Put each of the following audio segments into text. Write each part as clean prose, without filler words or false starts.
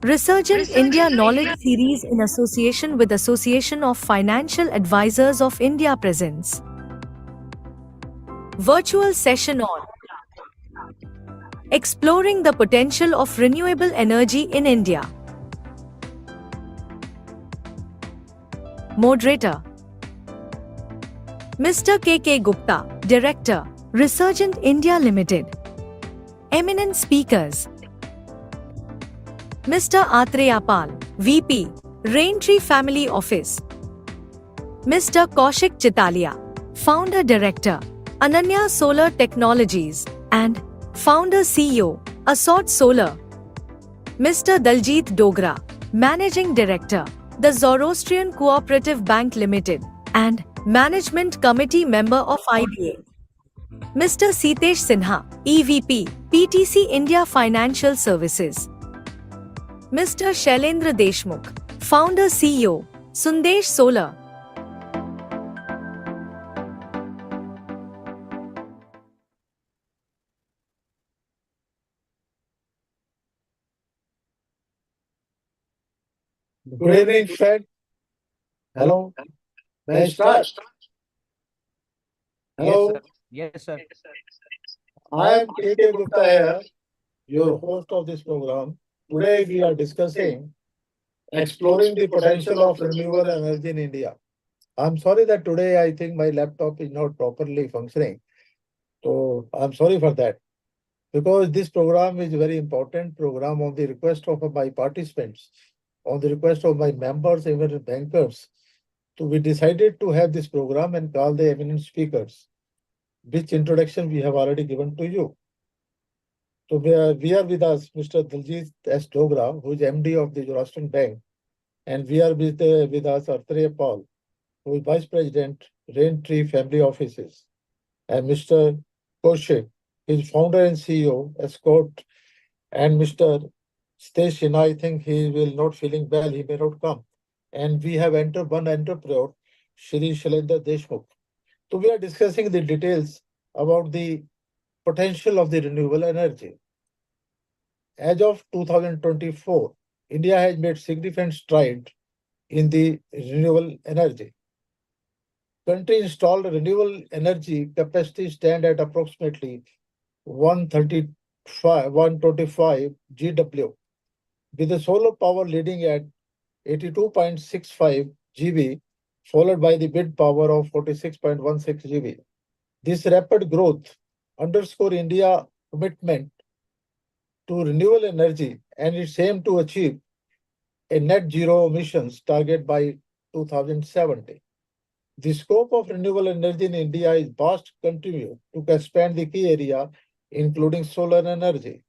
Resurgent India Knowledge Series in association with Association of Financial Advisors of India presents virtual session on exploring the potential of renewable energy in India. Moderator Mr. K. Gupta, Director, Resurgent India Limited. Eminent speakers Mr. Atreya Pal, VP, Raintree Family Office. Mr. Kaushik Chitalia, Founder Director, Ananya Solar Technologies, and Founder CEO, Assault Solar. Mr. Daljit Dogra, Managing Director, The Zoroastrian Cooperative Bank Limited, and Management Committee Member of IBA. Mr. Sitesh Sinha, EVP, PTC India Financial Services. Mr. Shailendra Deshmukh, Founder CEO, Sundesh Solar. Good evening, friend. Hello. May I start? Hello. Yes, sir. I am K. Gupta here, your host of this program. Today we are discussing exploring the potential of renewable energy in India. I'm sorry that today I think my laptop is not properly functioning. So I'm sorry for that. Because this program is a very important program on the request of my participants, on the request of my members, even bankers. So we decided to have this program and call the eminent speakers, which introduction we have already given to you. So we are with us Mr. Daljit S. Dogra, who is MD of the Zoroastrian Bank, and we are with us Arthreya Paul, who is Vice President, Raintree Family Offices, and Mr. Kaushik, his founder and CEO, Escort, and Mr. Station. I think he will not feeling well, he may not come. And we have entered one entrepreneur, Shri Shailendra Deshmukh. So we are discussing the details about the potential of the renewable energy. As of 2024, India has made significant strides in the renewable energy. Country installed renewable energy capacity stand at approximately 125 GW, with the solar power leading at 82.65 GB, followed by the wind power of 46.16 GB. This rapid growth underscores India's commitment to renewable energy and its aim to achieve a net zero emissions target by 2070. The scope of renewable energy in India is vast, continue to expand the key area, including solar energy,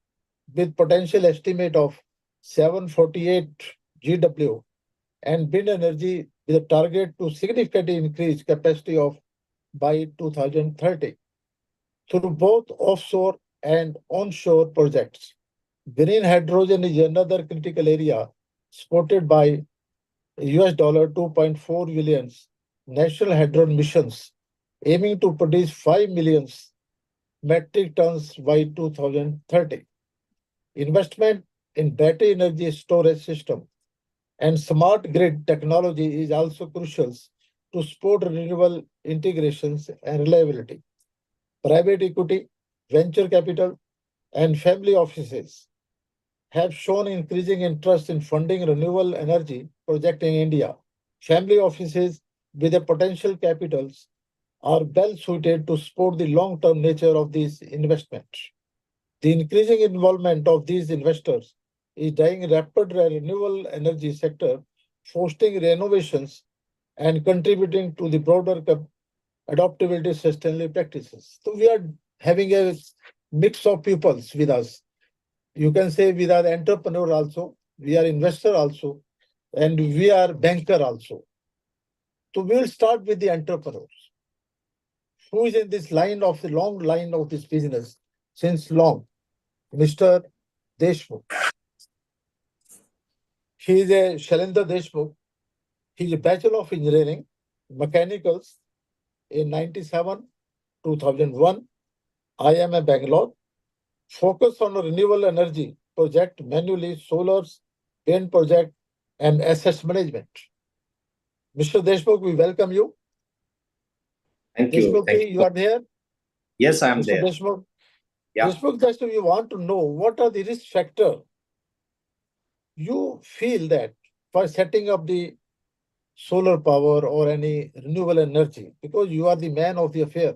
with potential estimate of 748 GW, and wind energy with a target to significantly increase capacity of by 2030 through both offshore and onshore projects. Green hydrogen is another critical area supported by $2.4 billion national hydrogen missions, aiming to produce 5 million metric tons by 2030. Investment in battery energy storage system and smart grid technology is also crucial to support renewable integrations and reliability. Private equity, venture capital, and family offices have shown increasing interest in funding renewable energy projects in India. Family offices with the potential capitals are well suited to support the long-term nature of these investments. The increasing involvement of these investors is driving rapid renewable energy sector, fostering renovations and contributing to the broader adaptability sustainability practices. So we are having a mix of peoples with us. You can say we are entrepreneur also, we are investor also, and we are banker also. So we will start with the entrepreneurs. Who is in this line of the long line of this business since long? Mr. Deshmukh. He is a Shailendra Deshmukh. He is a Bachelor of Engineering, Mechanicals in 97, 2001. I am a Bangalore. Focus on renewable energy project, manually solars, wind project, and assets management. Mr. Deshmukh, we welcome you. Thank you. Deshmukh, Thank you. you are there? Yes, I am Mr. there. Deshmukh, Yeah. Deshmukh, just we want to know what are the risk factor you feel that for setting up the solar power or any renewable energy, because you are the man of the affair.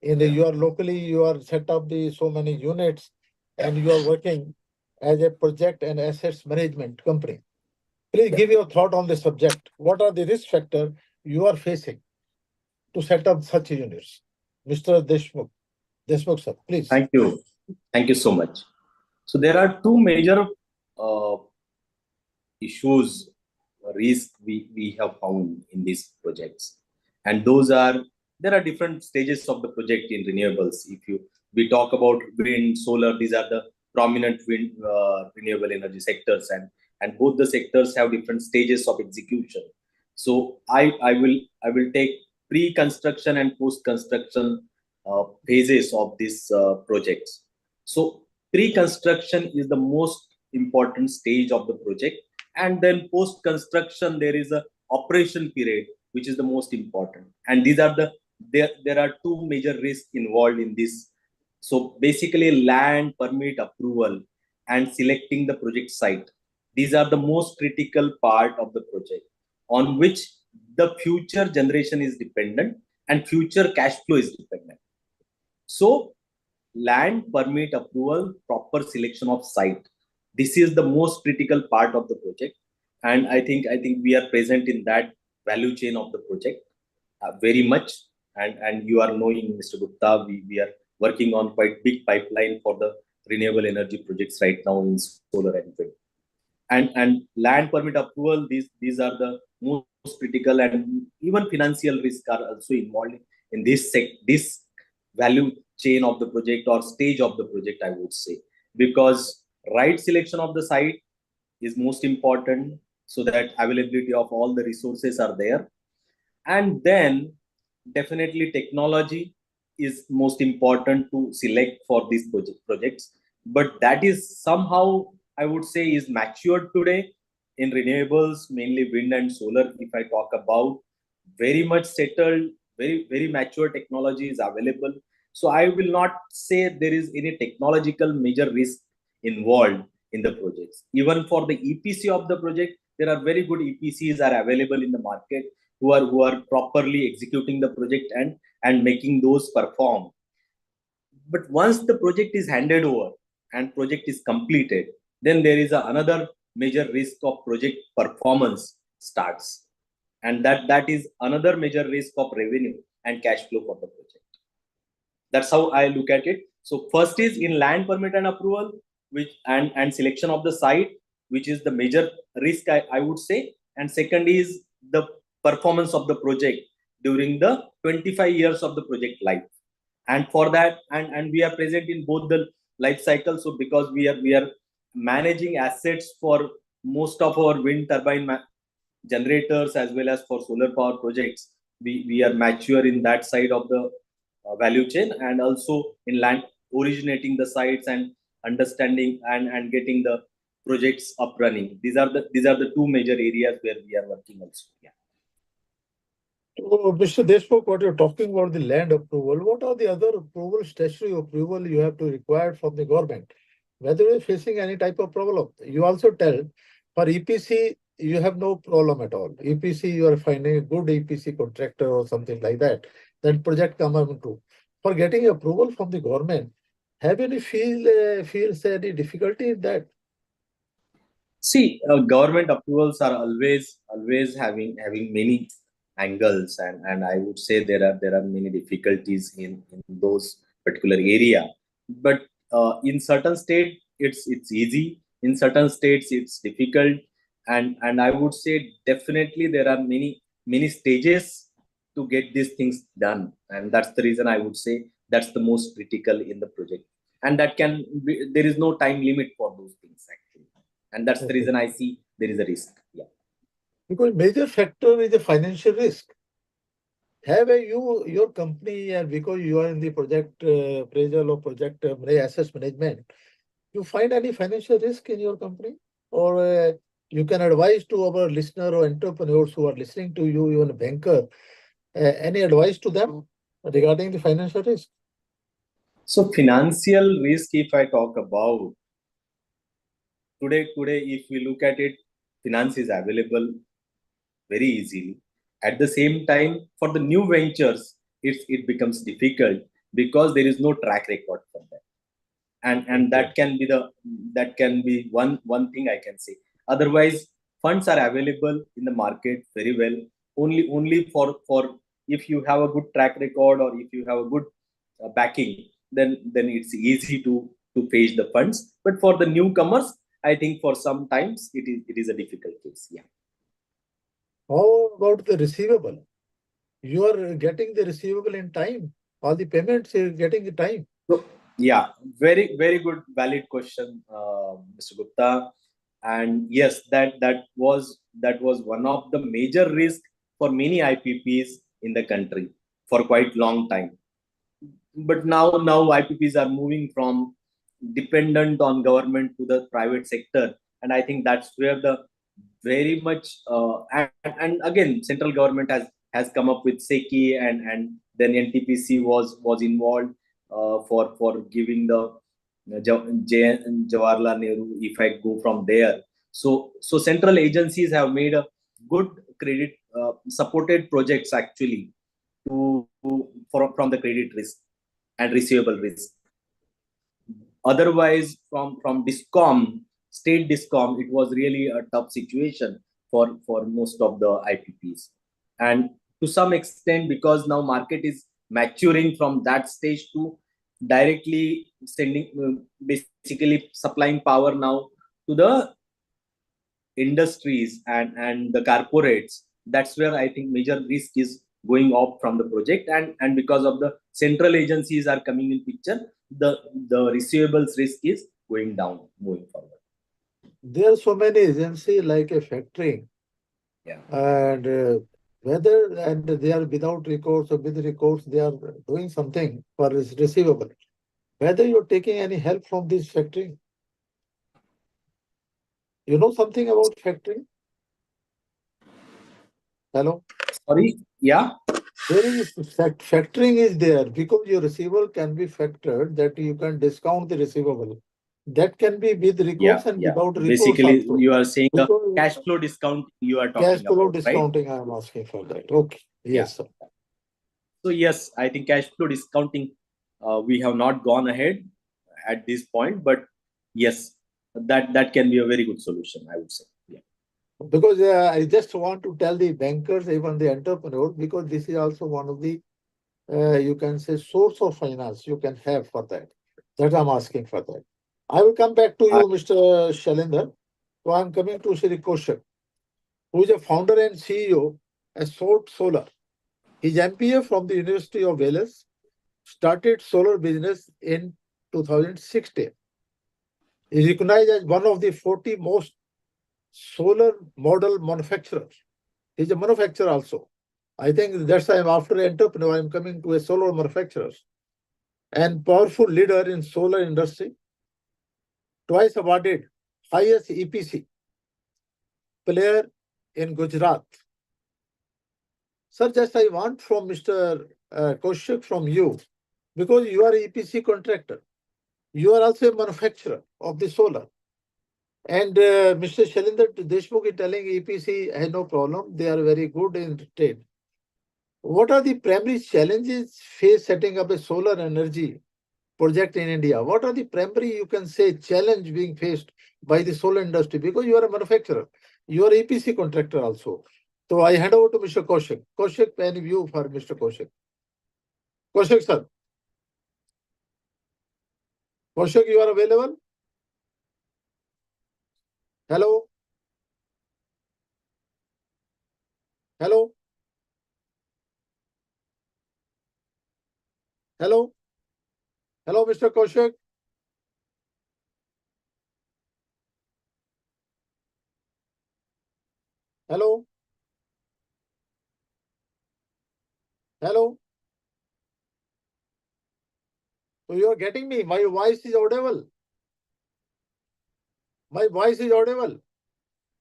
You are locally, you are set up the so many units and you are working as a project and assets management company. Please give your thought on the subject. What are the risk factor you are facing to set up such units? Mr. Deshmukh sir, please. Thank you. Thank you so much. So there are two major uh, issues, risk we have found in these projects, and those are, there are different stages of the project in renewables. If you we talk about wind, solar, these are the prominent wind renewable energy sectors, and both the sectors have different stages of execution. So I will take pre-construction and post-construction phases of these projects. So pre-construction is the most important stage of the project, and then post construction there is a operation period which is the most important, and these are the, there are two major risks involved in this. So basically land permit approval and selecting the project site, these are the most critical part of the project, on which the future generation is dependent and future cash flow is dependent. So land permit approval, proper selection of site, this is the most critical part of the project, and I think we are present in that value chain of the project very much. And you are knowing, Mr. Gupta, we are working on quite big pipeline for the renewable energy projects right now in solar and wind. And land permit approval, these are the most critical, and even financial risk are also involved in this value chain of the project or stage of the project, I would say, because right selection of the site is most important, so that availability of all the resources are there. And then definitely technology is most important to select for these projects, but that is somehow, I would say, is matured today in renewables, mainly wind and solar. If I talk about, very much settled, very mature technology is available. So I will not say there is any technological major risk involved in the projects. Even for the EPC of the project, there are very good EPCs are available in the market, who are properly executing the project and making those perform. But once the project is handed over and project is completed, then there is another major risk of project performance starts, and that is another major risk of revenue and cash flow for the project. That's how I look at it. So first is in land permit and approval, which and selection of the site, which is the major risk, I would say. And second is the performance of the project during the 25 years of the project life. And for that, and we are present in both the life cycle. So because we are managing assets for most of our wind turbine generators as well as for solar power projects, we are mature in that side of the value chain, and also in land originating the sites and understanding and getting the projects up running. These are the two major areas where we are working also. Yeah. So, Mr. Deshmukh, what you're talking about the land approval, what are the other approval, statutory approval you have to require from the government? Whether you're facing any type of problem, you also tell for EPC, you have no problem at all. EPC, you are finding a good EPC contractor or something like that, then project come into. For getting approval from the government, have any feels any difficulty in that? See, government approvals are always having many angles, and I would say there are many difficulties in those particular area. But in certain state it's easy, in certain states it's difficult, and I would say definitely there are many stages to get these things done, and that's the reason I would say that's the most critical in the project, and that can be, there is no time limit for those things actually, and that's the Okay. reason I see there is a risk. Yeah. Because major factor is the financial risk. Have your company, and because you are in the project appraisal or project assets management, you find any financial risk in your company? or you can advise to our listener or entrepreneurs who are listening to you, even a banker, any advice to them regarding the financial risk? So financial risk, if I talk about today, if we look at it, finance is available very easily. At the same time, for the new ventures, it becomes difficult because there is no track record for that. And Okay. that can be one thing I can say. Otherwise, funds are available in the market very well. Only for if you have a good track record or if you have a good backing, then it's easy to fetch the funds. But for the newcomers, I think for some times it is a difficult case. Yeah. How about the receivable? You are getting the receivable in time. All the payments you're getting in time. So, yeah, very good, valid question, Mr. Gupta. And yes, that was one of the major risks for many IPPs in the country for quite long time. But now IPPs are moving from dependent on government to the private sector, and I think that's where the very much and again central government has come up with SECI, and then NTPC was involved for giving the Jawaharlal Nehru. If I go from there, so central agencies have made a good credit supported projects actually from the credit risk and receivable risk. Otherwise, from discom, state discom, it was really a tough situation for most of the IPPs. And to some extent, because now market is maturing from that stage to directly sending basically supplying power now to the industries and the corporates. That's where I think major risk is going off from the project, and because of the central agencies are coming in picture, the receivables risk is going down moving forward. There are so many agencies like a factory, Yeah. and whether and they are without recourse or with recourse, they are doing something for receivable. Whether you're taking any help from this factory, you know something about factory? Hello? Sorry. Yeah. There is factoring is there because your receivable can be factored that you can discount the receivable. That can be with Yeah. recourse and Yeah. without recourse Basically, also. you are saying the Because cash flow discount you are cash talking flow about, right? discounting, I am asking for that. Okay. Yeah. Yes, sir. So yes, I think cash flow discounting, we have not gone ahead at this point, but yes, that can be a very good solution, I would say. Yeah. Because I just want to tell the bankers, even the entrepreneurs, because this is also one of the, you can say, source of finance you can have for that. That I'm asking for that. I will come back to Uh, you, Mr. Shalendra. So I'm coming to Shri Kaushik, who is a founder and CEO at Sort Solar. He's MPA from the University of Wales, started solar business in 2016. He's recognized as one of the 40 most solar model manufacturers. He's a manufacturer also. I think that's why I'm after entrepreneur, I'm coming to a solar manufacturer and powerful leader in solar industry, twice awarded highest EPC player in Gujarat. Sir, just I want from Mr. Kaushik from you, because you are EPC contractor, you are also a manufacturer of the solar. And Mr. Shailendra Deshmukh is telling EPC has no problem, they are very good in trade. What are the primary challenges faced setting up a solar energy project in India? What are the primary, you can say, challenge being faced by the solar industry? Because you are a manufacturer, you are EPC contractor also. So I hand over to Mr. Kaushik. Kaushik, any view for Mr. Kaushik? Kaushik, sir. Kaushik, you are available? Hello? Hello? Hello? Hello, Mr. Kaushik? Hello? Hello? So you are getting me? My voice is audible. My voice is audible.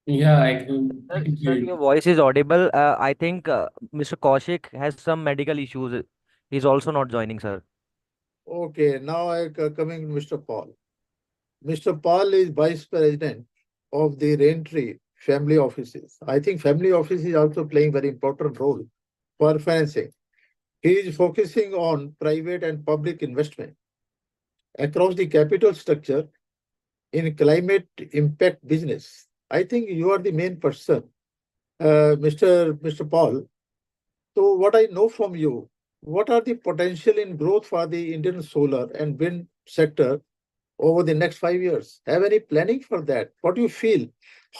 Yeah, I can hear Sir, your you. voice is audible. I think Mr. Kaushik has some medical issues. He's also not joining, sir. Okay, now coming to Mr. Paul. Mr. Paul is Vice President of the Raintree Family Offices. I think family office is also playing very important role for financing. He is focusing on private and public investment across the capital structure in climate impact business. I think you are the main person, Mr. Paul. So, what I know from you, what are the potential in growth for the Indian solar and wind sector over the next 5 years? Have any planning for that? What do you feel?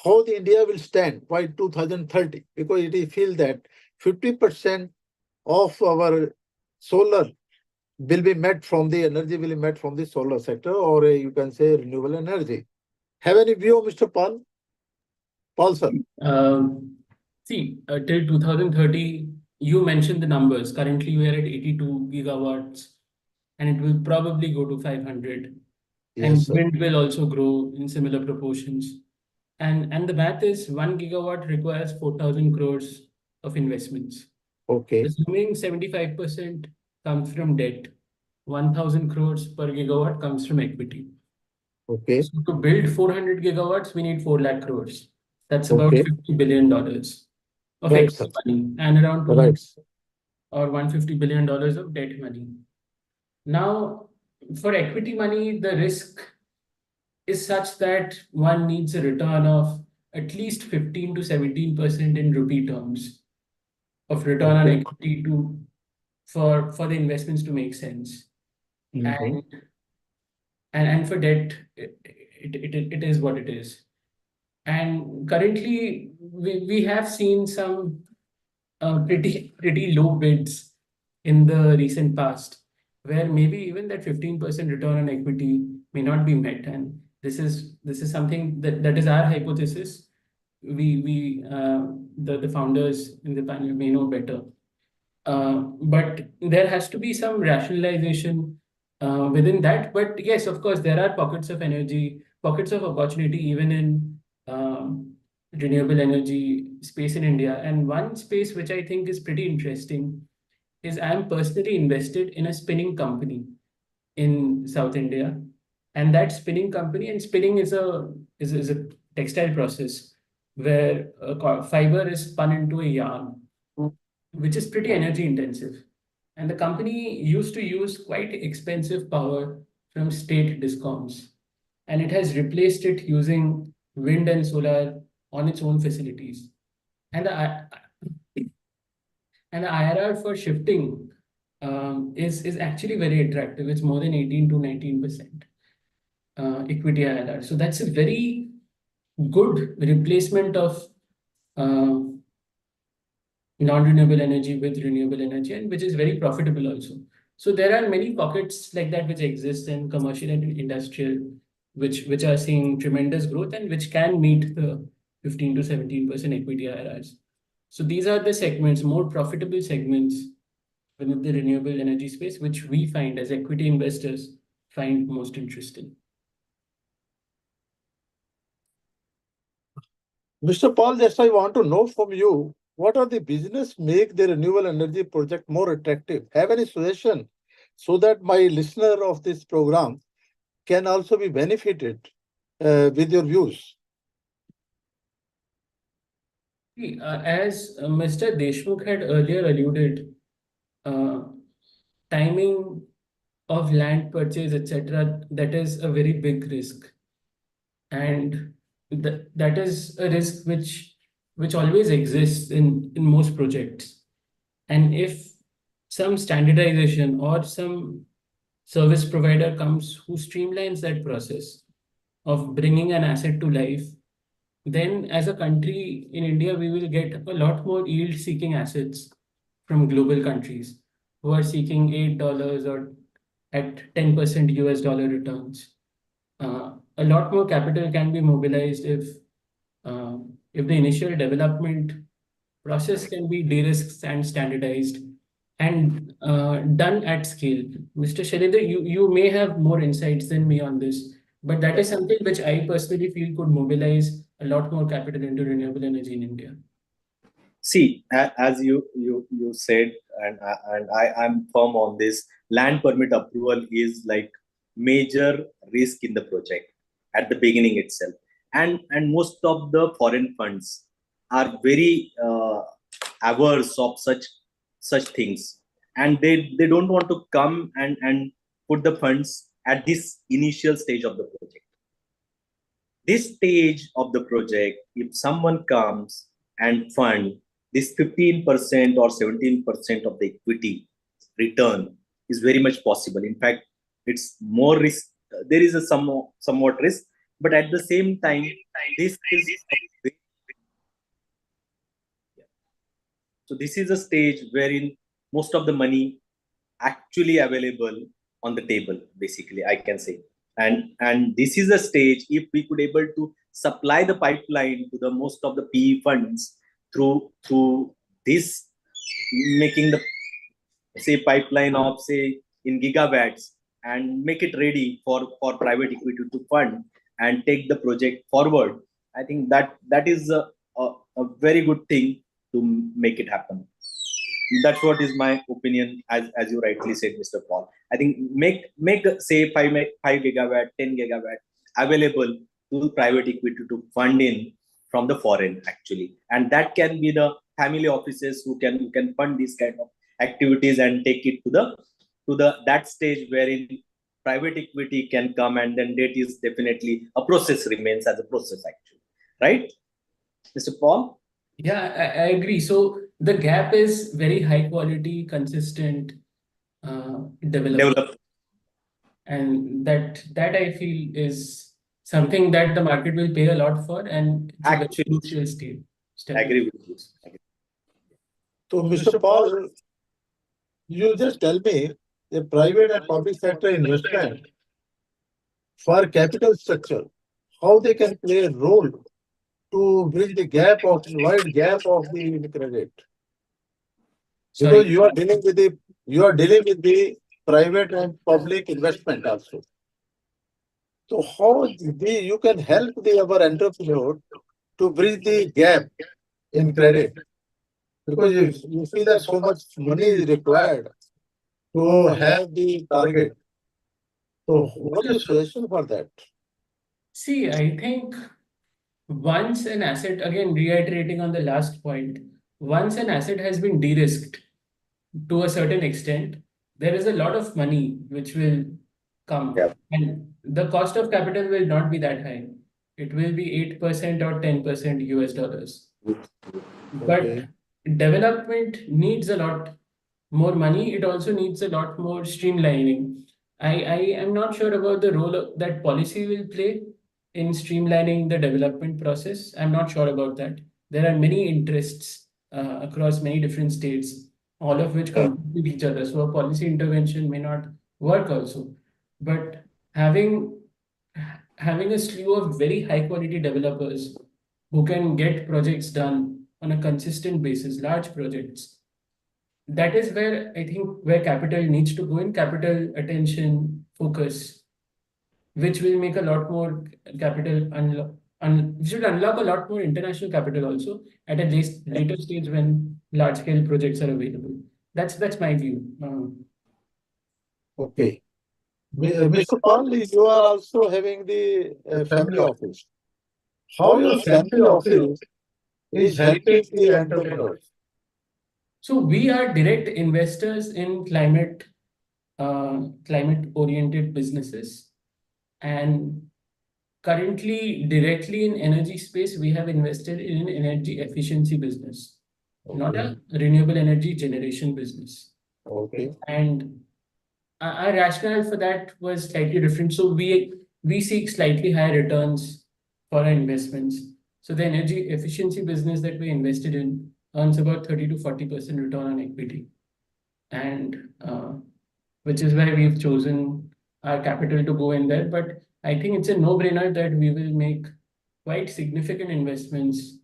How the India will stand by 2030? Because it is feel that 50% of our solar will be met from the energy will be met from the solar sector, or you can say renewable energy. Have any view, Mr. Paul? Paul, sir. See, till 2030, you mentioned the numbers. Currently, we are at 82 gigawatts, and it will probably go to 500. Yes, And sir. wind will also grow in similar proportions. And the math is 1 gigawatt requires 4,000 crores of investments. Okay. Assuming 75% comes from debt, 1,000 crores per gigawatt comes from equity. Okay. So to build 400 gigawatts, we need 4 lakh crores. That's about Okay. $50 billion of Right, sir. equity money and around 200 Right. or $150 billion of debt money. Now, for equity money, the risk is such that one needs a return of at least 15 to 17% in rupee terms of return on Okay. equity for the investments to make sense. Mhm. And for debt, it is what it is. And currently, we have seen some pretty low bids in the recent past, where maybe even that 15% return on equity may not be met. And this is something that is our hypothesis. The founders in the panel may know better. But there has to be some rationalization within that. But yes, of course, there are pockets of energy, pockets of opportunity, even in renewable energy space in India. And one space which I think is pretty interesting is I am personally invested in a spinning company in South India. And that spinning company, and spinning is a textile process where fiber is spun into a yarn, which is pretty energy intensive. And the company used to use quite expensive power from state discoms, and it has replaced it using wind and solar on its own facilities. And the IRR for shifting is actually very attractive. It's more than 18 to 19% equity IRR. So that's a very good replacement of uh, non-renewable energy with renewable energy, and which is very profitable also. So there are many pockets like that which exist in commercial and industrial, which are seeing tremendous growth and which can meet the 15 to 17% equity IRRs. So these are the segments, more profitable segments within the renewable energy space, which we find as equity investors find most interesting. Mr. Paul, just I want to know from you, what are the business make the renewable energy project more attractive? Have any suggestion so that my listener of this program can also be benefited with your views? As Mr. Deshmukh had earlier alluded, uh, timing of land purchase, etc., that is a very big risk. And that is a risk which always exists in most projects. And if some standardization or some service provider comes who streamlines that process of bringing an asset to life, then as a country in India, we will get a lot more yield seeking assets from global countries who are seeking $8 or at 10% US dollar returns. A lot more capital can be mobilized if the initial development process can be de-risked and standardized and done at scale. Mr. Shalendra, you may have more insights than me on this. But that is something which I personally feel could mobilize a lot more capital into renewable energy in India. See, as you said, I'm firm on this. Land permit approval is like major risk in the project at the beginning itself, and most of the foreign funds are very averse of such things, and they don't want to come and put the funds at this initial stage of the project. This stage of the project, if someone comes and fund this 15% or 17% of the equity return is very much possible. In fact, it's more risk. There is a somewhat risk, but at the same time, this is so this is a stage wherein most of the money actually available on the table, basically I can say. And this is a stage, if we could able to supply the pipeline to the most of the PE funds through this, making the say pipeline of say in gigawatts, and make it ready for private equity to fund and take the project forward. I think that is a very good thing to make it happen. That's what is my opinion, as you rightly said, Mr. Paul. I think make say 5 gigawatt, 10 gigawatt available to private equity to fund in from the foreign actually, and that can be the family offices who can fund these kind of activities and take it to the that stage wherein private equity can come, and then that is definitely a process, remains as a process actually, right, Mr. Paul? Yeah, I agree. So the gap is very high quality, consistent development. Develop And that I feel is something that the market will pay a lot for, and it's a very actually, crucial step. agree with you. So, Mr. Paul, you just tell me the private and public sector investment for capital structure, how they can play a role to bridge the wide gap of the credit. Sorry. Because you are dealing with the private and public investment also. So how you can help our entrepreneur to bridge the gap in credit? Because you feel that so much money is required to have the target. So what is your suggestion for that? See, I think once an asset, again reiterating on the last point, once an asset has been de-risked to a certain extent, there is a lot of money which will come. Yeah. And the cost of capital will not be that high. It will be 8% or 10% US dollars. But Okay. development needs a lot more money. It also needs a lot more streamlining. I am not sure about the role that policy will play in streamlining the development process. I'm not sure about that. There are many interests across many different states, all of which compete with each other. So a policy intervention may not work also. But having a slew of very high quality developers who can get projects done on a consistent basis, large projects, that is where I think where capital needs to go in, capital attention, focus, which will make a lot more capital should unlock a lot more international capital also at a later stage when large scale projects are available. That's my view. Okay. Mr. Paul, you are also having the family office. How your family office is helping the entrepreneurs? So we are direct investors in climate oriented businesses, and currently directly in energy space we have invested in an energy efficiency business, not a renewable energy generation business. Okay. And our rationale for that was slightly different. So we seek slightly higher returns for our investments. So the energy efficiency business that we invested in earns about 30 to 40% return on equity, and which is why we've chosen our capital to go in there. But I think it's a no-brainer that we will make quite significant investments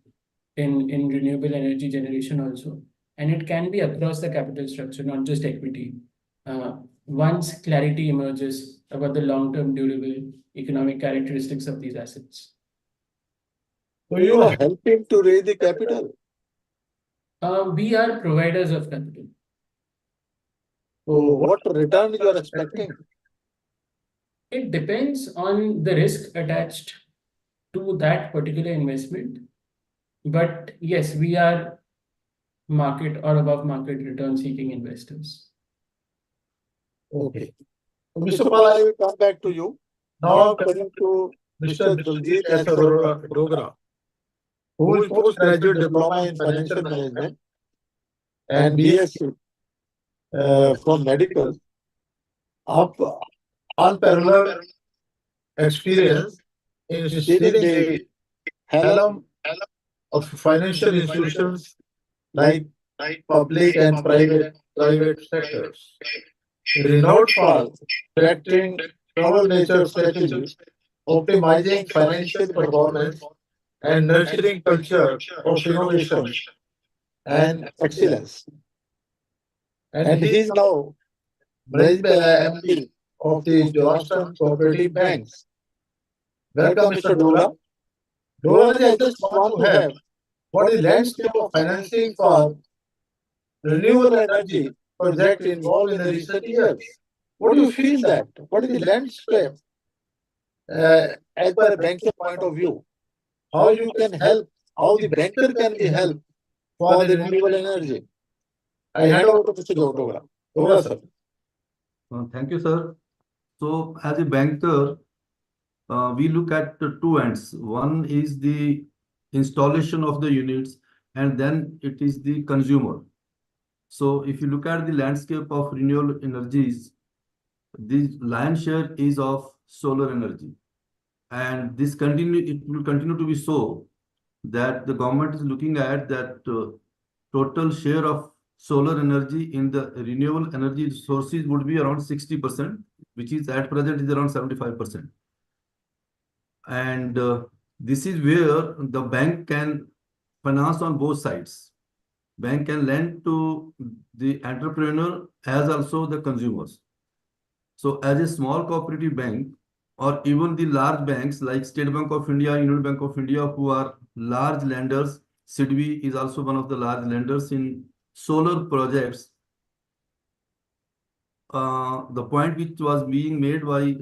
in renewable energy generation also, and it can be across the capital structure, not just equity. Once clarity emerges about the long-term durable economic characteristics of these assets. So you are helping to raise the capital. We are providers of capital. So what return you are expecting? It depends on the risk attached to that particular investment. But yes, we are market or above market return seeking investors. Okay. So Mr. Pal, I will come back to you. Now I'm coming to Mr. Daljit S. Dogra, who is postgraduate diploma in financial management and BSc from medical. Up unparalleled experience in steering the helm of financial institutions like public and private sectors. Renowned for factoring novel nature strategies, optimizing financial performance, and nurturing culture of innovation and excellence. And he is now MD of the Johnson Cooperative Banks. Welcome, Mr. Dogra. Dogra, I just want to have what is landscape of financing for renewable energy project involved in the recent years? What do you feel that? What is the landscape as per a banker point of view? How you can help, how the banker can be helped for the renewable energy? I hand over to Mr. Dogra. Dogra, sir. Thank you, sir. So, as a banker, we look at the two ends. One is the installation of the units, and then it is the consumer. So, if you look at the landscape of renewable energies, the lion's share is of solar energy, and it will continue to be so that the government is looking at that total share of solar energy in the renewable energy sources would be around 60%, which is at present is around 75%. And this is where the bank can finance on both sides. Bank can lend to the entrepreneur as also the consumers. So as a small cooperative bank, or even the large banks like State Bank of India, Union Bank of India, who are large lenders, SIDBI is also one of the large lenders in solar projects. The point which was being made by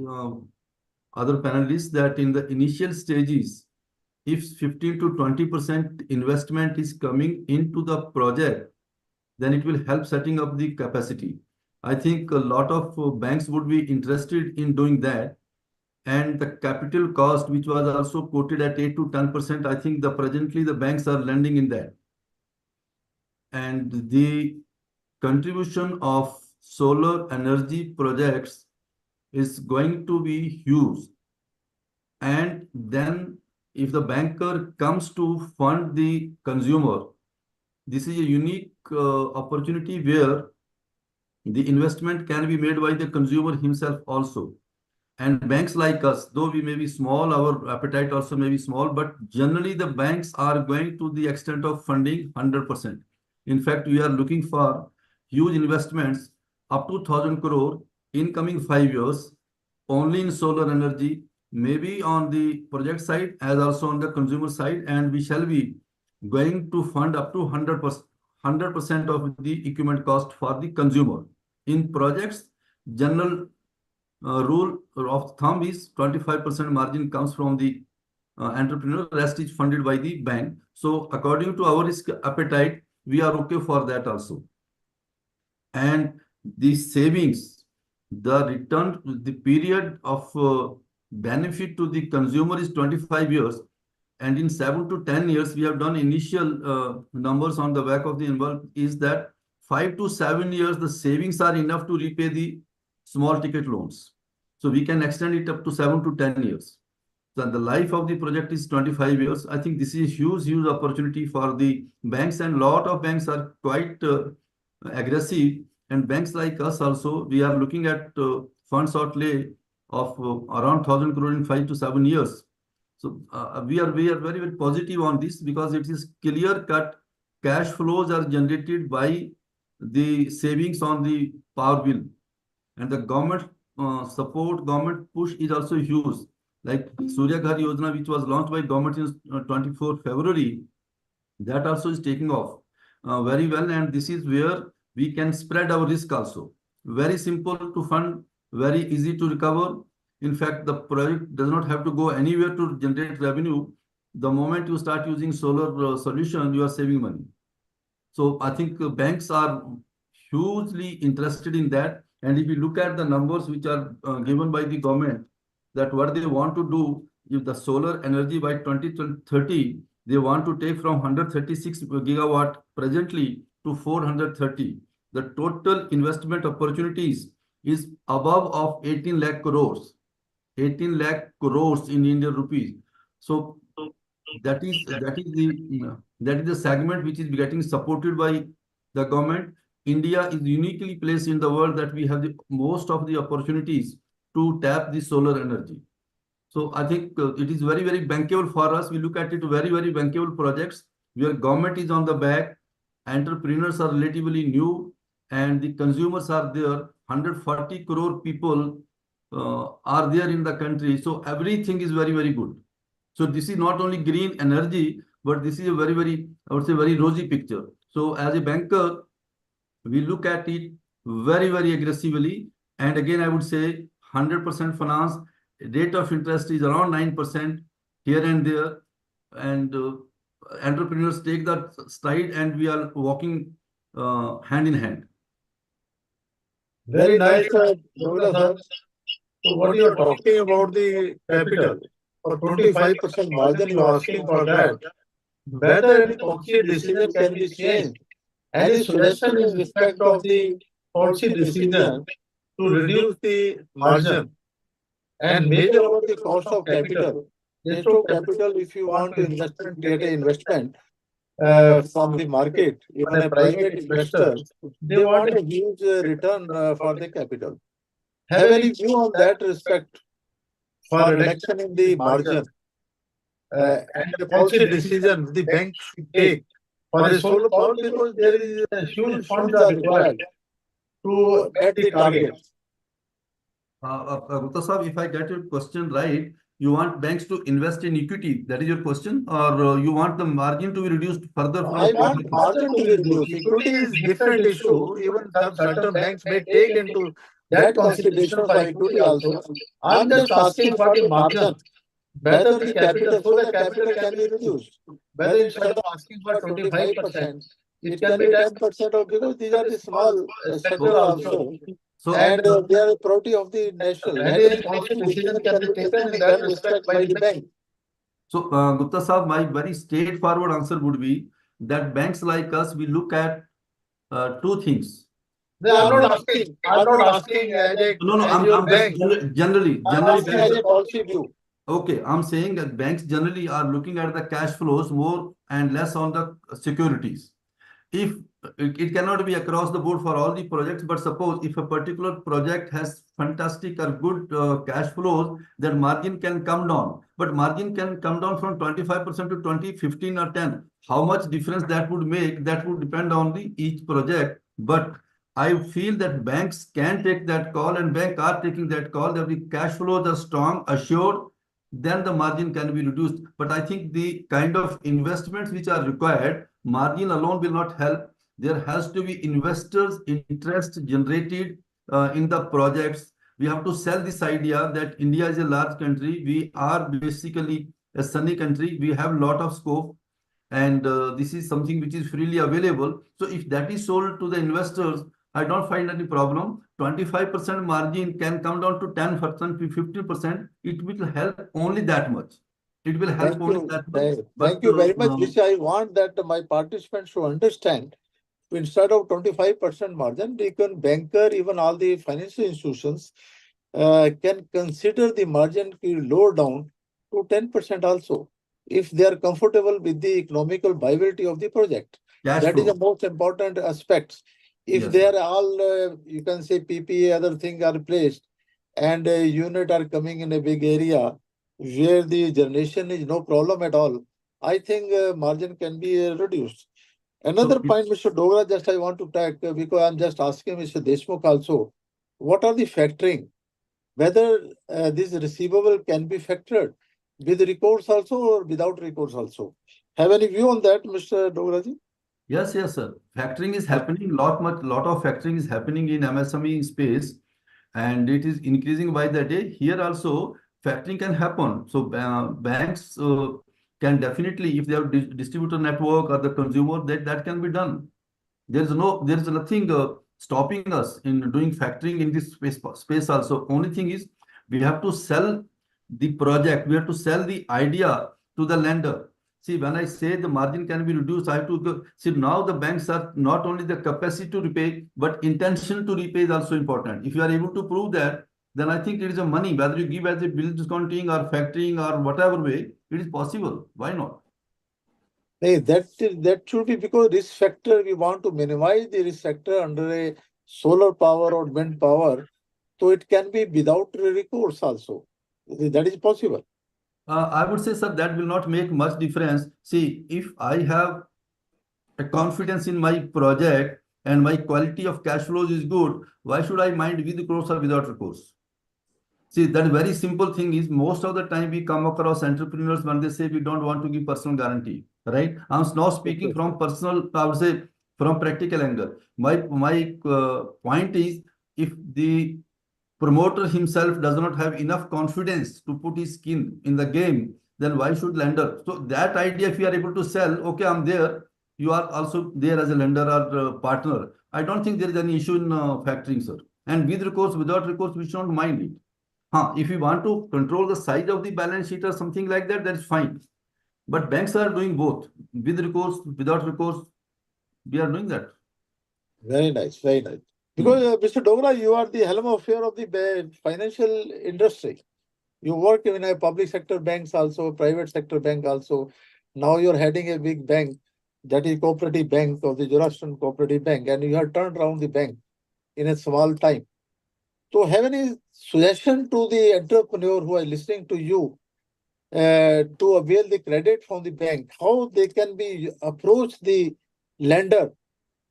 other panelists that in the initial stages, if 15 to 20% investment is coming into the project, then it will help setting up the capacity. I think a lot of banks would be interested in doing that. And the capital cost, which was also quoted at 8 to 10%, I think presently the banks are lending in that. And the contribution of solar energy projects is going to be huge. And then if the banker comes to fund the consumer, this is a unique opportunity where the investment can be made by the consumer himself also. And banks like us, though we may be small, our appetite also may be small, but generally the banks are going to the extent of funding 100%. In fact, we are looking for huge investments up to 1,000 crore in coming 5 years, only in solar energy, maybe on the project side as also on the consumer side, and we shall be going to fund up to 100% of the equipment cost for the consumer. In projects, general rule of thumb is 25% margin comes from the entrepreneur, rest is funded by the bank. So according to our risk appetite, we are okay for that also. And the savings, the return, the period of benefit to the consumer is 25 years. And in 7 to 10 years, we have done initial numbers on the back of the envelope is that 5 to 7 years, the savings are enough to repay the small ticket loans. So we can extend it up to 7 to 10 years. So the life of the project is 25 years. I think this is a huge opportunity for the banks, and a lot of banks are quite aggressive. And banks like us also, we are looking at funds outlay of around 1,000 crore in 5 to 7 years. So we are very positive on this because it is clear cut. Cash flows are generated by the savings on the power bill, and the government support, government push is also huge. like Surya Ghar Yojana, which was launched by government in 24 February, that also is taking off very well. And this is where we can spread our risk also. Very simple to fund, very easy to recover. In fact, the project does not have to go anywhere to generate revenue. The moment you start using solar solution, you are saving money. So I think banks are hugely interested in that. And if you look at the numbers which are given by the government, that what they want to do, if the solar energy by 2030, they want to take from 136 gigawatt presently to 430. The total investment opportunities is above of 18 lakh crores. 18 lakh crores in Indian rupees. So that is the segment which is getting supported by the government. India is uniquely placed in the world that we have the most of the opportunities to tap the solar energy. So I think it is very, very bankable for us. We look at it very, very bankable projects where government is on the back, entrepreneurs are relatively new, and the consumers are there. 140 crore people are there in the country. So everything is very, very good. So this is not only green energy, but this is a very, very, I would say, very rosy picture. So as a banker, we look at it very, very aggressively. And again, I would say 100% finance, rate of interest is around 9% here and there. And entrepreneurs take that stride, and we are walking hand in hand. Very nice, Douglas, sir. So what you are talking about the capital, for 25% margin you are asking for that, whether any policy decision can be changed, any suggestion in respect of the policy decision to reduce the margin and major about the cost of capital. Cost of capital, if you want to investment, get an investment from the market, even a private investor, they want a huge return for the capital. Have any view on that respect for reduction in the margin and the policy decision the bank should take for the solar power, because there is a huge funds are required to meet the targets. Gupta Sahab, if I get your question right, you want banks to invest in equity. That is your question, or you want the margin to be reduced further? I want margin to be reduced. Equity is different issue. Even certain banks may take into that consideration for equity also. I'm just asking for the margin. Whether the capital, so the capital can be reduced. Whether instead of asking for 25%, it can be 10% of, because these are the small sector also. So, And they are a priority of the national. Any policy decision can be taken in that respect by the bank. So, Gupta Sahab, my very straightforward answer would be that banks like us, we look at two things. No, I'm not asking. I'm not asking as a No, as I'm your bank. generally I'm asking as a policy view. Okay, I'm saying that banks generally are looking at the cash flows more and less on the securities. If it cannot be across the board for all the projects, but suppose if a particular project has fantastic or good cash flows, then margin can come down. But margin can come down from 25% to 20, 15 or 10. How much difference that would make, that would depend on the each project. But I feel that banks can take that call, and banks are taking that call, that the cash flows are strong, assured, then the margin can be reduced. But I think the kind of investments which are required, margin alone will not help. There has to be investors' interest generated in the projects. We have to sell this idea that India is a large country. We are basically a sunny country. We have a lot of scope, and this is something which is freely available. So if that is sold to the investors, I don't find any problem. 25% margin can come down to 10% to 50%. It will help only that much. It will help only that much. Thank you very much, which I want that my participants should understand. Instead of 25% margin, they can banker, even all the financial institutions can consider the margin to lower down to 10% also, if they are comfortable with the economical viability of the project. That is the most important aspect. If they are all, you can say PPA, other things are placed, and a unit are coming in a big area where the generation is no problem at all, I think margin can be reduced. Another point, Mr. Dogra, just I want to take, because I'm just asking Mr. Deshmukh also, what are the factoring? whether this receivable can be factored with recourse also or without recourse also. Have any view on that, Mr. Dograji? Yes, sir. Factoring is happening, lot of factoring is happening in MSME space, and it is increasing by the day. Here also, factoring can happen. So banks can definitely, if they have distributor network or the consumer, that can be done. There is nothing stopping us in doing factoring in this space also. Only thing is we have to sell the project, we have to sell the idea to the lender. See, when I say the margin can be reduced, I have to go. See, now the banks are not only the capacity to repay, but intention to repay is also important. If you are able to prove that, then I think it is a money, whether you give as a bill discounting or factoring or whatever way, it is possible. Why not? Hey, that should be because risk factor, we want to minimize the risk factor under a solar power or wind power. So it can be without recourse also. That is possible. I would say, sir, that will not make much difference. See, if I have a confidence in my project and my quality of cash flows is good, why should I mind with recourse or without recourse? See, that very simple thing is most of the time we come across entrepreneurs when they say we don't want to give personal guarantee, right? I'm now speaking from personal, I would say from practical angle. My point is, if the promoter himself does not have enough confidence to put his skin in the game, then why should lender? So that idea, if you are able to sell, okay, I'm there, you are also there as a lender or partner. I don't think there is any issue in factoring, sir. And with recourse, without recourse, we should not mind it. If you want to control the size of the balance sheet or something like that, that's fine. But banks are doing both, with recourse, without recourse. We are doing that. Very nice, very nice. Because Mr. Dogra, you are the helm of fear of the financial industry. You work in a public sector banks also, private sector bank also. Now you're heading a big bank, that is cooperative bank of the Eurasian Cooperative Bank, and you have turned around the bank in a small time. So have any suggestion to the entrepreneur who are listening to you to avail the credit from the bank, how they can be approach the lender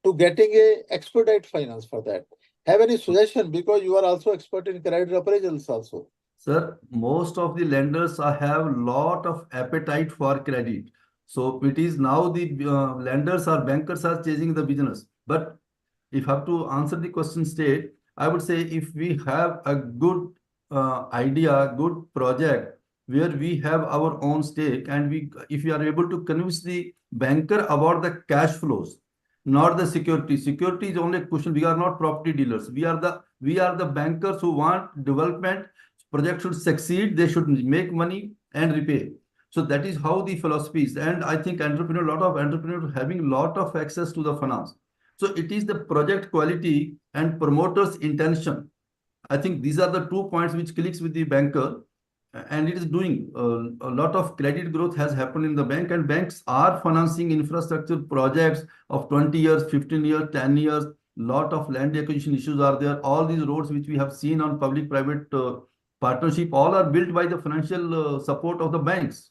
to getting a expedite finance for that? Have any suggestion, because you are also expert in credit appraisals also? Sir, most of the lenders have lot of appetite for credit. So it is now the lenders or bankers are chasing the business. But if I have to answer the question straight, I would say if we have a good idea, good project where we have our own stake, and if we are able to convince the banker about the cash flows, not the security. Security is only a question. We are not property dealers. We are the bankers who want development. Project should succeed. They should make money and repay. So that is how the philosophy is. And I think a lot of entrepreneurs having a lot of access to the finance. So it is the project quality and promoter's intention. I think these are the 2 points which clicks with the banker, and it is doing a lot of credit growth has happened in the bank, and banks are financing infrastructure projects of 20 years, 15 years, 10 years. Lot of land acquisition issues are there. All these roads which we have seen on public-private partnership, all are built by the financial support of the banks.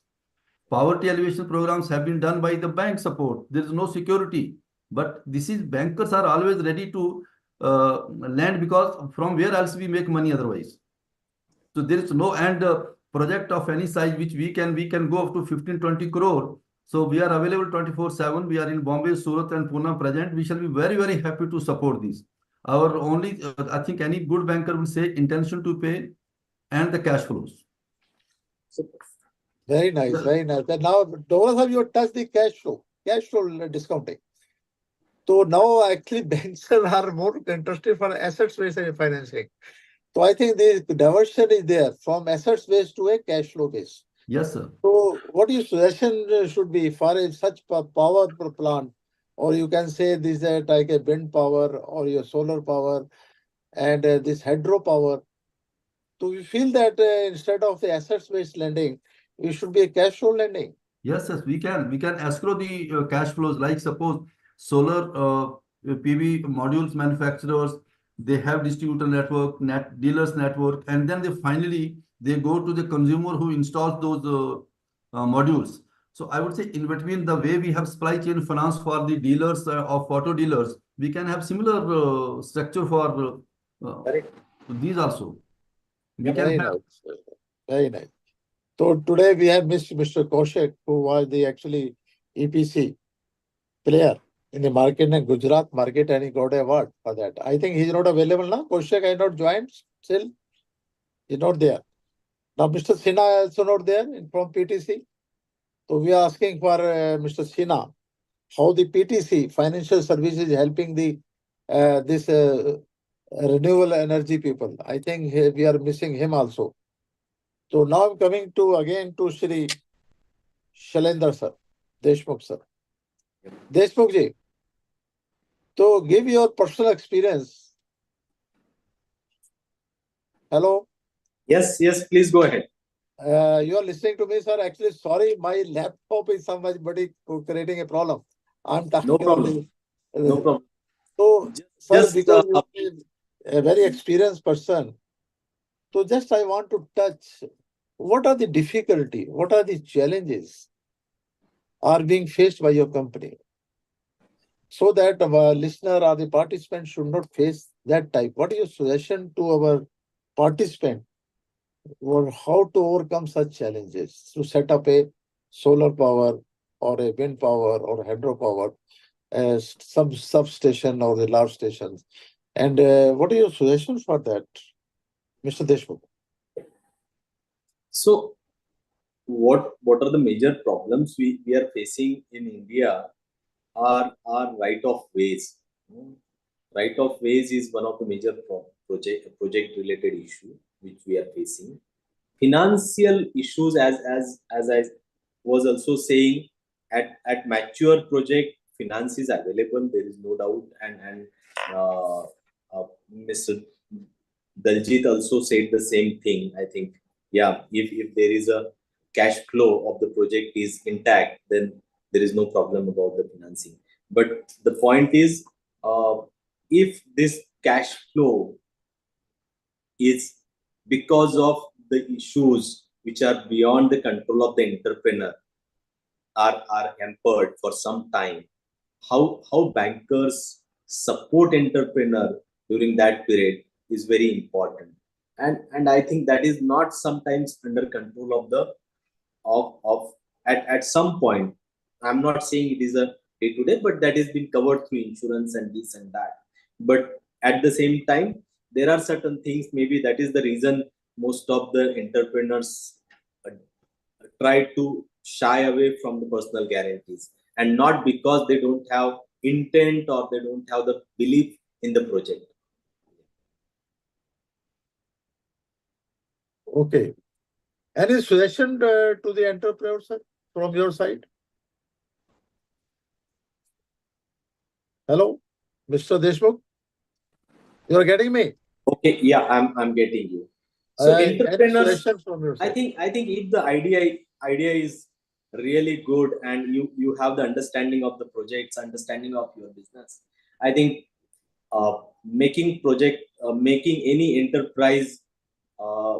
Poverty alleviation programs have been done by the bank support. There is no security, but this is bankers are always ready to lend, because from where else we make money otherwise. So there is no, and project of any size which we can go up to 15-20 crore. So we are available 24/7. We are in Bombay, Surat, and Pune present. We shall be very, very happy to support these. Our only, I think any good banker will say intention to pay and the cash flows. Very nice, very nice. And now, Douglas, have you touched the cash flow discounting? So now actually banks are more interested for assets-based financing. So I think the diversion is there from assets-based to a cash flow base. Yes, sir. So what your suggestion should be for such power plant, or you can say this is like a wind power or your solar power and this hydro power. So we feel that instead of the assets-based lending, it should be a cash flow lending. Yes, we can escrow the cash flows. Like suppose solar PV modules manufacturers, they have distributor network, dealers network, and then they go to the consumer who installs those modules. So I would say in between, the way we have supply chain finance for the dealers of auto dealers, we can have similar structure for these also. We Very can have. nice. Very nice. So today we have Mr. Kaushik, who was the actually EPC player in the market in Gujarat market, and he got an award for that. I think he's not available now. Kaushik has not joined still. He's not there. Now Mr. Sinha also not there from PTC. So we are asking for Mr. Sinha how the PTC financial services is helping the this renewable energy people. I think we are missing him also. So now I'm coming to again to Shri Shalendra sir, Deshmukh sir. Deshmukh ji, so give your personal experience. Hello, Yes, yes, please go ahead. you are listening to me, sir. Actually, sorry, my laptop is somebody creating a problem. I'm talking No problem. No problem. So, sir, Just because you are a very experienced person, so just I want to touch what are the difficulty, what are the challenges are being faced by your company, so that our listener or the participant should not face that type. What is your suggestion to our participant or how to overcome such challenges to set up a solar power or a wind power or hydropower as some substation or the large stations? And what are your suggestions for that, Mr. Deshmukh? so what are the major problems we are facing in India are right of ways. Right of ways is one of the major project related issue which we are facing. Financial issues, as I was also saying, at mature project, finance is available. There is no doubt, and Mr. Daljit also said the same thing. I think, yeah, if there is a cash flow of the project is intact, then there is no problem about the financing. But the point is, if this cash flow is because of the issues which are beyond the control of the entrepreneur are hampered for some time, how bankers support entrepreneur during that period is very important. And I think that is not sometimes under control of the of at some point. I'm not saying it is a day to day, but that is been covered through insurance and this and that. But at the same time, there are certain things, maybe that is the reason most of the entrepreneurs uh, try to shy away from the personal guarantees, and not because they don't have intent or they don't have the belief in the project. Okay. Any suggestion to the entrepreneur, sir, from your side? Hello, Mr. Deshmukh? You are getting me? Okay, yeah, I'm getting you. So Any entrepreneurs, suggestion from your side? I think if the idea is really good and you have the understanding of the projects, understanding of your business, I think making any enterprise uh,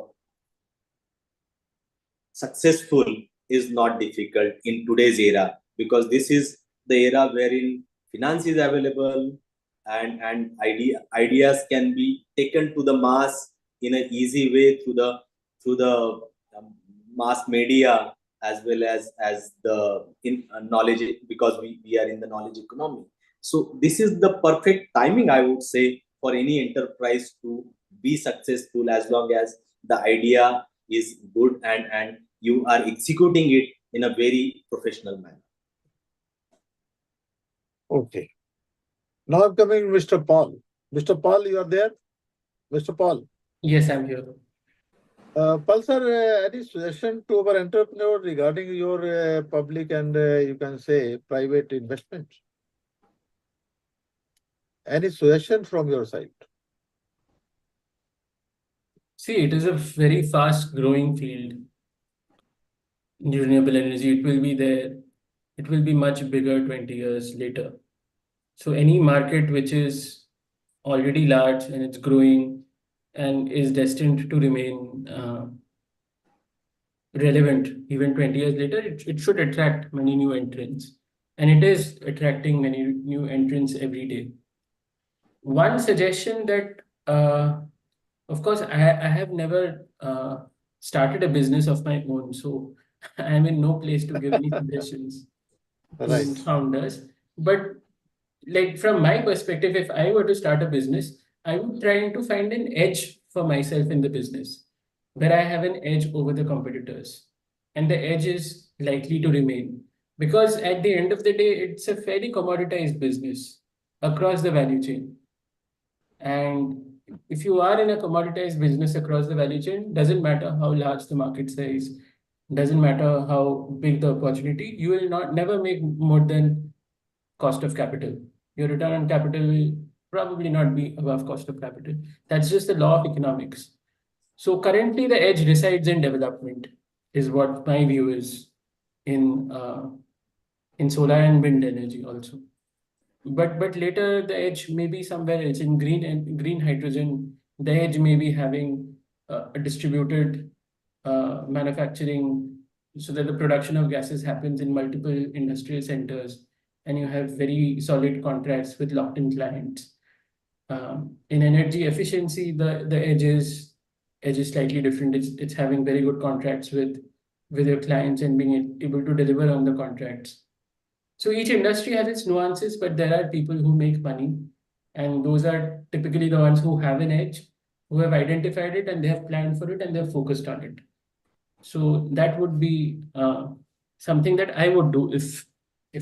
successful is not difficult in today's era, because this is the era wherein finance is available, and ideas can be taken to the mass in an easy way through the mass media, as well as the in knowledge, because we are in the knowledge economy. So this is the perfect timing, I would say, for any enterprise to be successful, as long as the idea is good and you are executing it in a very professional manner. Okay. Now I'm coming, Mr. Paul. Mr. Paul, you are there? Mr. Paul. Yes, I'm here. Paul, sir, any suggestion to our entrepreneur regarding your public and you can say private investment? Any suggestion from your side? See, it is a very fast growing field. Renewable energy, it will be there. It will be much bigger 20 years later. So any market which is already large and it's growing and is destined to remain relevant even 20 years later, it should attract many new entrants. And it is attracting many new entrants every day. One suggestion that Of course, I have never started a business of my own, so I am in no place to give any suggestions Right. to founders. But like from my perspective, if I were to start a business, I would try to find an edge for myself in the business where I have an edge over the competitors. And the edge is likely to remain. Because at the end of the day, it's a fairly commoditized business across the value chain. And if you are in a commoditized business across the value chain, doesn't matter how large the market size, doesn't matter how big the opportunity, you will not never make more than cost of capital. Your return on capital will probably not be above cost of capital. That's just the law of economics. So currently the edge resides in development, is what my view is in solar and wind energy also. But later the edge may be somewhere else in green and green hydrogen. The edge may be having a distributed manufacturing so that the production of gases happens in multiple industrial centers and you have very solid contracts with locked-in clients. In energy efficiency, the edge is slightly different. It's having very good contracts with your clients and being able to deliver on the contracts. So each industry has its nuances, but there are people who make money, and those are typically the ones who have an edge, who have identified it and they have planned for it and they're focused on it. So that would be something that I would do if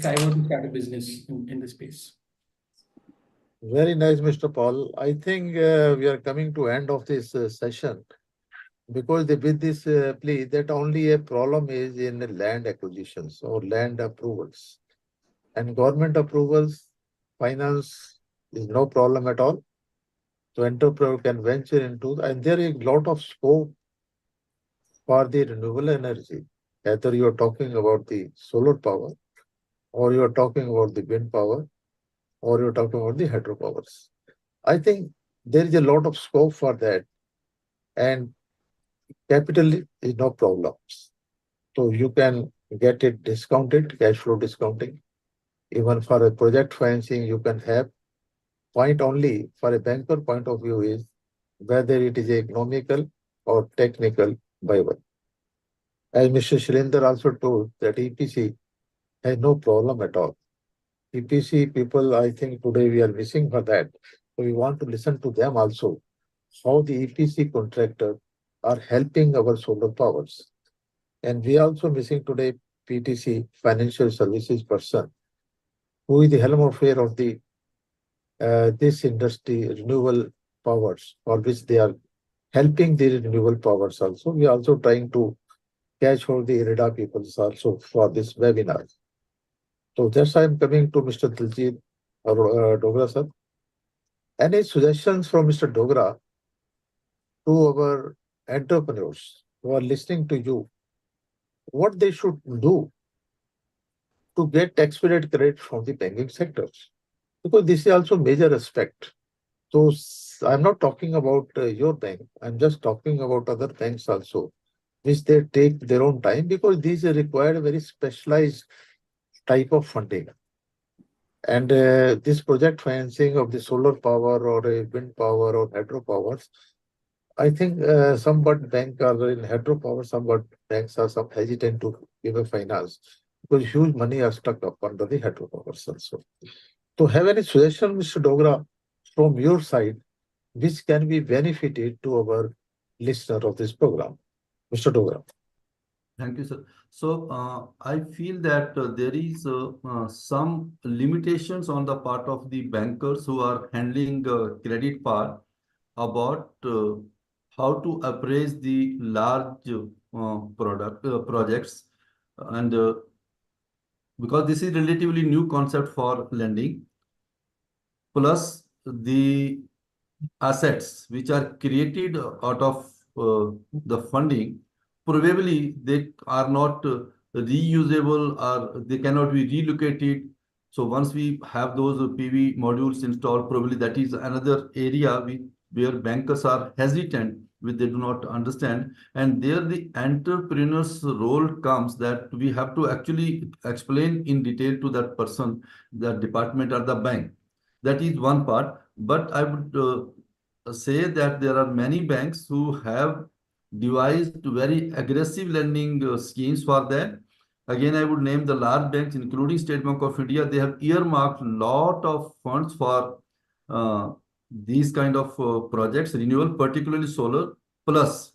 I were to start a business in this space. Very nice, Mr. Paul. I think we are coming to end of this session because with this plea that only a problem is in land acquisitions or land approvals. And government approvals, finance is no problem at all. So entrepreneur can venture into, and there is a lot of scope for the renewable energy. Whether you are talking about the solar power, or you are talking about the wind power, or you're talking about the hydropowers. I think there is a lot of scope for that, and capital is no problems. So you can get it discounted, cash flow discounting. Even for a project financing, you can have. Point only for a banker point of view is whether it is economical or technical viable. As Mr. Shrinder also told that EPC has no problem at all. EPC people, I think today we are missing for that. So we want to listen to them also, how the EPC contractor are helping our solar powers. And we are also missing today PTC, financial services person, who is the helm affair of the this industry, renewable powers, for which they are helping the renewable powers also. We are also trying to catch hold the IREDA peoples also for this webinar. So just I am coming to Mr. Diljit Dogra sir. Any suggestions from Mr. Dogra to our entrepreneurs who are listening to you, what they should do to get expedite credit from the banking sectors? Because this is also major aspect. So I'm not talking about your bank. I'm just talking about other banks also, which they take their own time because these require a very specialized type of funding. And this project financing of the solar power or wind power or hydropowers, I think some but banks are in hydropower, some but banks are some hesitant to give a finance because huge money are stuck up under the hydropowers also. So have any suggestion, Mr. Dogra, from your side, which can be benefited to our listener of this program? Mr. Dogra. Thank you, sir. So I feel that there is some limitations on the part of the bankers who are handling credit part about how to appraise the large projects, and because this is relatively new concept for lending, plus the assets which are created out of the funding, probably they are not reusable or they cannot be relocated. So once we have those PV modules installed, probably that is another area where bankers are hesitant, which they do not understand. And there the entrepreneur's role comes, that we have to actually explain in detail to that person, the department or the bank. That is one part. But I would say that there are many banks who have devised very aggressive lending schemes for that. Again, I would name the large banks, including State Bank of India. They have earmarked lot of funds for these kind of projects, renewable, particularly solar. Plus,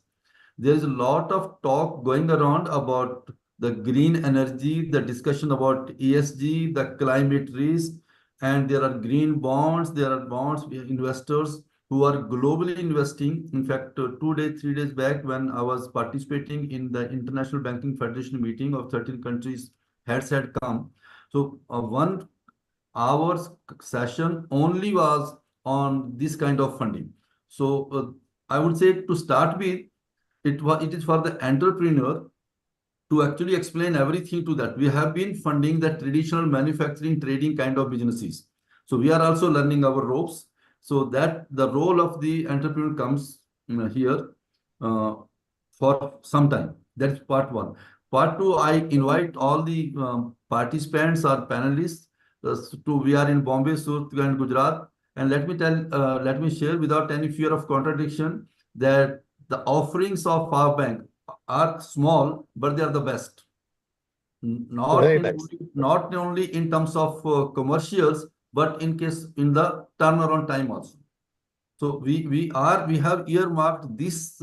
there is a lot of talk going around about the green energy, the discussion about ESG, the climate risk, and there are green bonds, there are bonds investors who are globally investing. In fact, 2 days, 3 days back, when I was participating in the International Banking Federation meeting of 13 countries, heads had come. So 1 hour session only was on this kind of funding. So I would say to start with, it is for the entrepreneur to actually explain everything to that. We have been funding the traditional manufacturing trading kind of businesses. So we are also learning our ropes. So that the role of the entrepreneur comes here for some time. That's part one. Part two, I invite all the participants or panelists we are in Bombay, Surat and Gujarat. And let me share without any fear of contradiction that the offerings of our bank are small, but they are the best. Very nice. Not only in terms of commercials, but in the turnaround time also. So we have earmarked this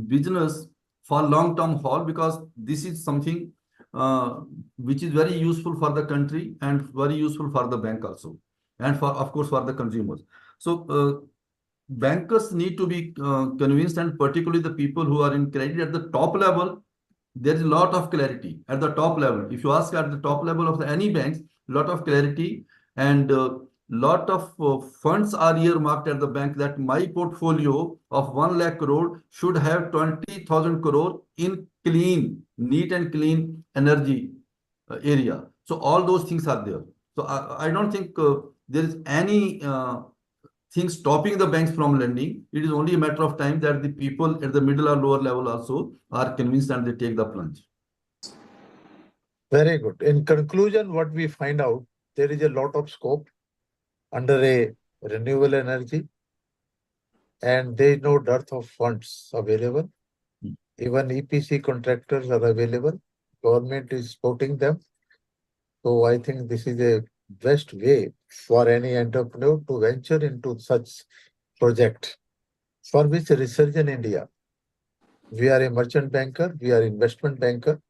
business for long-term haul, because this is something which is very useful for the country and very useful for the bank also, and for, of course, for the consumers. So bankers need to be convinced, and particularly the people who are in credit at the top level. There is a lot of clarity at the top level. If you ask at the top level of any banks, lot of clarity, and lot of funds are earmarked at the bank, that my portfolio of 1 lakh crore should have 20,000 crore in clean, neat and clean energy area. So all those things are there. So I don't think there is any thing stopping the banks from lending. It is only a matter of time that the people at the middle or lower level also are convinced and they take the plunge. Very good. In conclusion, what we find out, there is a lot of scope under a renewable energy, and there is no dearth of funds available. Even EPC contractors are available. Government is supporting them. So I think this is a best way for any entrepreneur to venture into such project, for which research in India. We are a merchant banker, we are investment banker.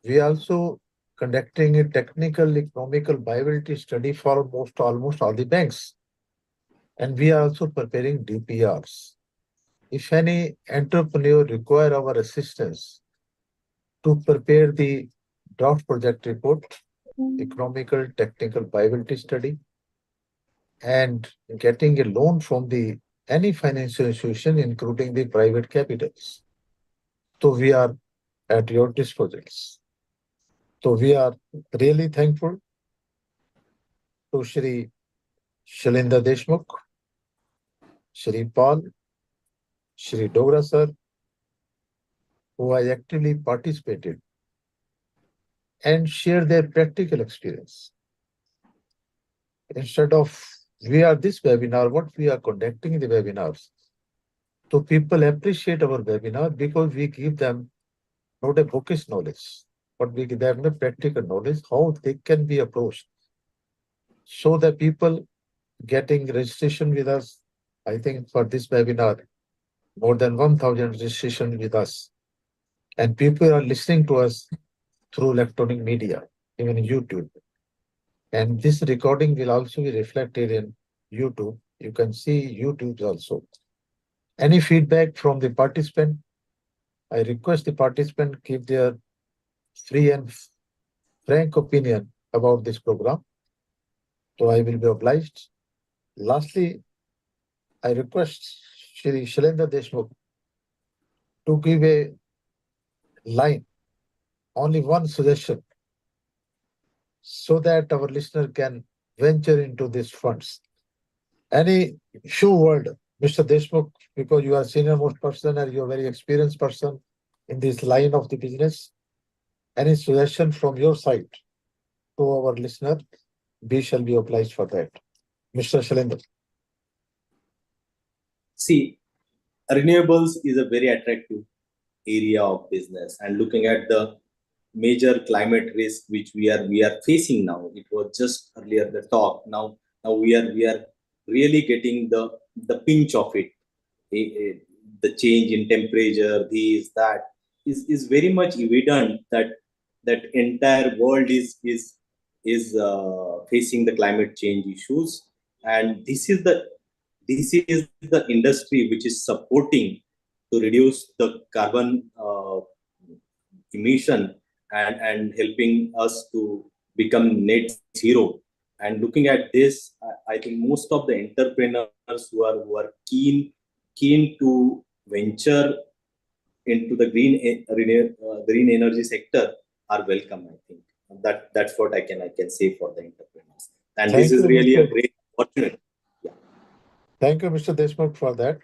We also conducting a technical economical viability study for almost all the banks. And we are also preparing DPRs. If any entrepreneur require our assistance to prepare the draft project report, economical technical viability study, and getting a loan from any financial institution, including the private capitals. So we are at your disposal. So we are really thankful to Shri Shailendra Deshmukh, Shri Paul, Shri Dogra sir, who has actively participated and share their practical experience. Instead of this webinar, what we are conducting the webinars. So people appreciate our webinar because we give them not a bookish knowledge, but we give them a practical knowledge, how they can be approached. So the people getting registration with us, I think for this webinar, more than 1,000 registration with us. And people are listening to us through electronic media, even YouTube. And this recording will also be reflected in YouTube. You can see YouTube also. Any feedback from the participant, I request the participant give their free and frank opinion about this program. So I will be obliged. Lastly, I request Shri Shailendra Deshmukh to give a line, only one suggestion, so that our listener can venture into these funds. Any few word, Mr. Deshmukh, because you are senior most person and you are very experienced person in this line of the business. Any suggestion from your side to our listener, we shall be obliged for that. Mr. Shailendra. See, renewables is a very attractive area of business, and looking at the major climate risk which we are facing now. It was just earlier the talk. Now we are really getting the pinch of it. Eh, eh, the change in temperature, this that is very much evident that entire world is facing the climate change issues, and this is the industry which is supporting to reduce the carbon emission, and helping us to become net zero. And looking at this, I think most of the entrepreneurs who are keen to venture into the green energy sector are welcome. I think that's what I can say for the entrepreneurs, and this Thank is you, really a Mr. great opportunity. Yeah. Thank you, Mr. Deshmukh, for that.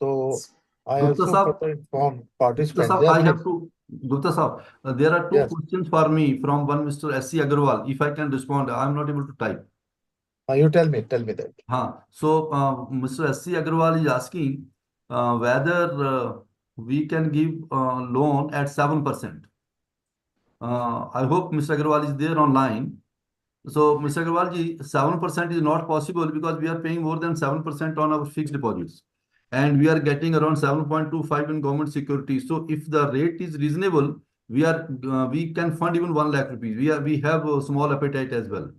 So I Gupta also Saab, further inform Gupta participants. Saab, Yes, I have please. to, Gupta Saab, there are two Yes, questions for me from one Mr. S.C. Agarwal. If I can respond, I'm not able to type. you tell me that. So Mr. S.C. Agarwal is asking whether we can give loan at 7%. I hope Mr. Agarwal is there online. So, Mr. Agarwal ji, 7% is not possible because we are paying more than 7% on our fixed deposits. And we are getting around 7.25 in government securities. So, if the rate is reasonable, we can fund even 1 lakh rupees. We have a small appetite as well.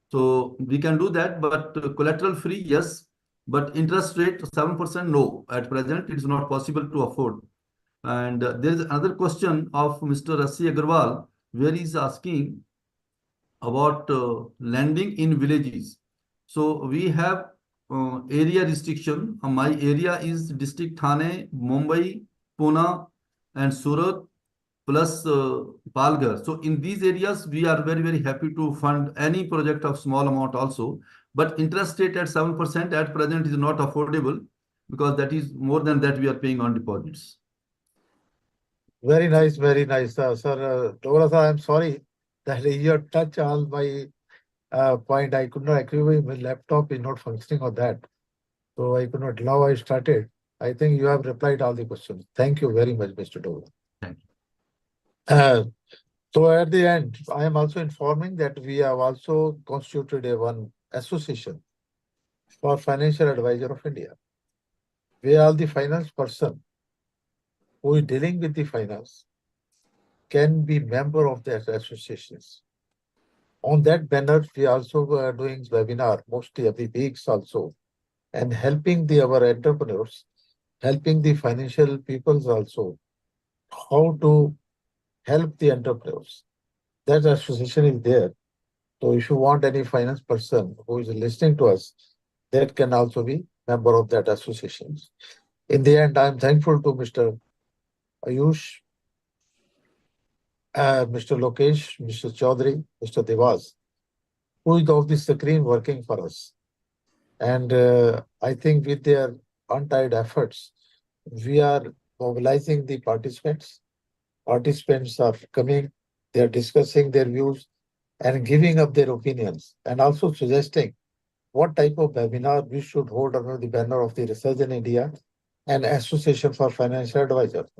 So, we can do that, but collateral free, yes. But interest rate 7%, no. At present, it is not possible to afford. And there is another question of Mr. Rassi Agarwal, where he is asking about landing in villages. So we have area restriction. My area is district Thane, Mumbai, Pune, and Surat plus Palghar. So in these areas, we are very, very happy to fund any project of small amount also. But interest rate at 7% at present is not affordable because that is more than that we are paying on deposits. Very nice, very nice, sir. Dogra sir, I'm sorry that you touch all my point. I could not agree. My laptop is not functioning on that, so I could not. Now I started. I think you have replied all the questions. Thank you very much, Mr. Dogra. Thank you. So at the end, I am also informing that we have also constituted one association for Financial Advisor of India. We are the finance person who is dealing with the finance can be member of the associations. On that banner, we also are doing webinar mostly every weeks also, and helping our entrepreneurs, helping the financial peoples also, how to help the entrepreneurs. That association is there. So if you want any finance person who is listening to us, that can also be member of that association. In the end, I'm thankful to Mr. Ayush, Mr. Lokesh, Mr. Chaudhary, Mr. Devas, who is off the screen working for us. And I think with their untied efforts, we are mobilizing the participants. Participants are coming, they are discussing their views and giving up their opinions, and also suggesting what type of webinar we should hold under the banner of the Research in India and Association for Financial Advisors.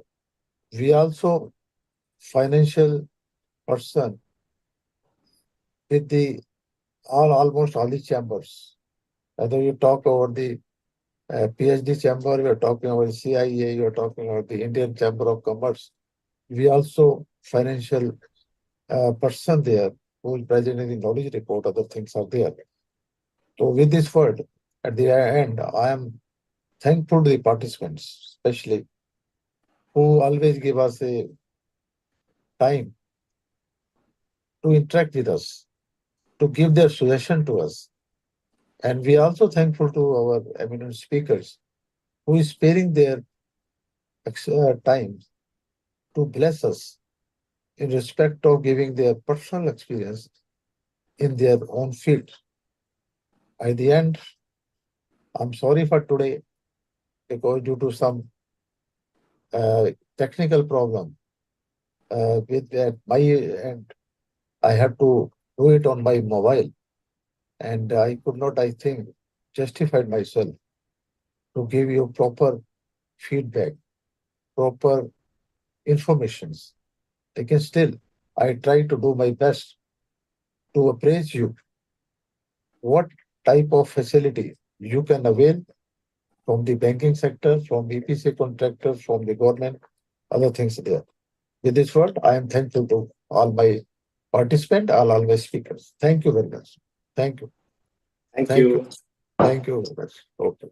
We also financial person with the almost all the chambers. Whether you talk over the PhD chamber, we are talking about CIA, you are talking about the Indian Chamber of Commerce. We also financial person there who is present in the knowledge report, other things are there. So with this word, at the end, I am thankful to the participants, especially who always give us a time to interact with us, to give their suggestion to us. And we are also thankful to our eminent speakers who is sparing their time to bless us in respect of giving their personal experience in their own field. At the end, I'm sorry for today because due to some technical problem with my end, I had to do it on my mobile, and I could not, I think, justify myself. to give you proper feedback, proper informations. Again, still, I try to do my best to appraise you what type of facility you can avail from the banking sector, from EPC contractors, from the government, other things there. With this word, I am thankful to all my participants, all my speakers. Thank you very much. Thank you. Thank Thank you. you. Thank you very much. Okay.